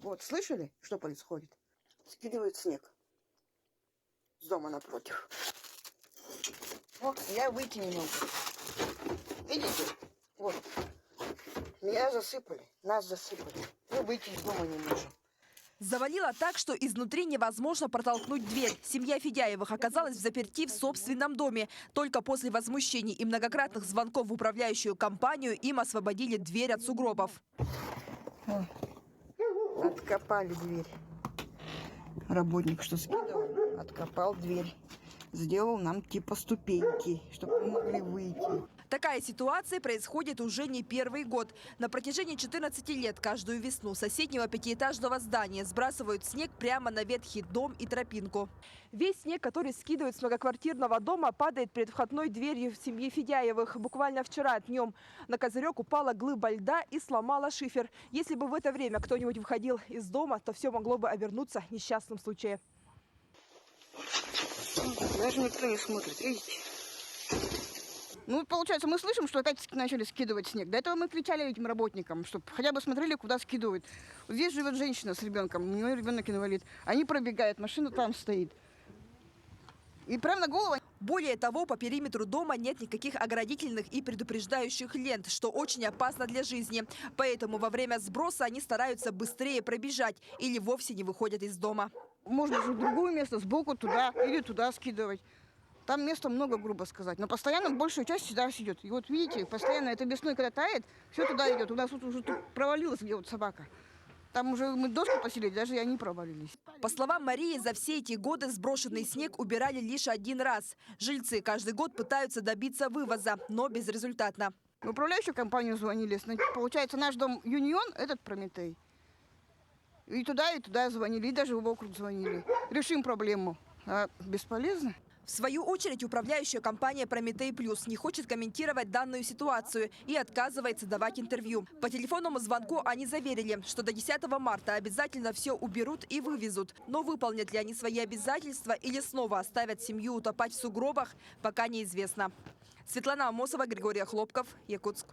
Вот, слышали, что происходит? Скидывают снег с дома напротив. Вот, я выйти не могу. Видите? Вот. Меня засыпали, нас засыпали. Мы выйти из дома не можем. Завалило так, что изнутри невозможно протолкнуть дверь. Семья Федяевых оказалась взаперти в собственном доме. Только после возмущений и многократных звонков в управляющую компанию им освободили дверь от сугробов. Откопали дверь. Работник, что скидывал, откопал дверь. Сделал нам типа ступеньки, чтобы мы могли выйти. Такая ситуация происходит уже не первый год. На протяжении 14 лет каждую весну соседнего пятиэтажного здания сбрасывают снег прямо на ветхий дом и тропинку. Весь снег, который скидывают с многоквартирного дома, падает перед входной дверью в семьи Федяевых. Буквально вчера днем на козырек упала глыба льда и сломала шифер. Если бы в это время кто-нибудь выходил из дома, то все могло бы обернуться несчастным случаем. Даже никто не смотрит, видите? Ну, получается, мы слышим, что опять начали скидывать снег. До этого мы кричали этим работникам, чтобы хотя бы смотрели, куда скидывают. Здесь живет женщина с ребенком, у нее ребенок инвалид. Они пробегают, машина там стоит. И прямо на голову. Более того, по периметру дома нет никаких оградительных и предупреждающих лент, что очень опасно для жизни. Поэтому во время сброса они стараются быстрее пробежать или вовсе не выходят из дома. Можно же в другое место, сбоку туда или туда скидывать. Там места много, грубо сказать. Но постоянно большую часть сюда идет. И вот видите, постоянно это весной, когда тает, все туда идет. У нас вот уже тут провалилась где вот собака. Там уже мы доску посилили, даже и они провалились. По словам Марии, за все эти годы сброшенный снег убирали лишь один раз. Жильцы каждый год пытаются добиться вывоза, но безрезультатно. В управляющую компанию звонили. Получается, наш дом Юнион, этот Прометей. И туда звонили, и даже в округ звонили. Решим проблему. А бесполезно. В свою очередь, управляющая компания «Прометей Плюс» не хочет комментировать данную ситуацию и отказывается давать интервью. По телефонному звонку они заверили, что до 10 марта обязательно все уберут и вывезут. Но выполнят ли они свои обязательства или снова оставят семью утопать в сугробах, пока неизвестно. Светлана Амосова, Григорий Хлопков, Якутск.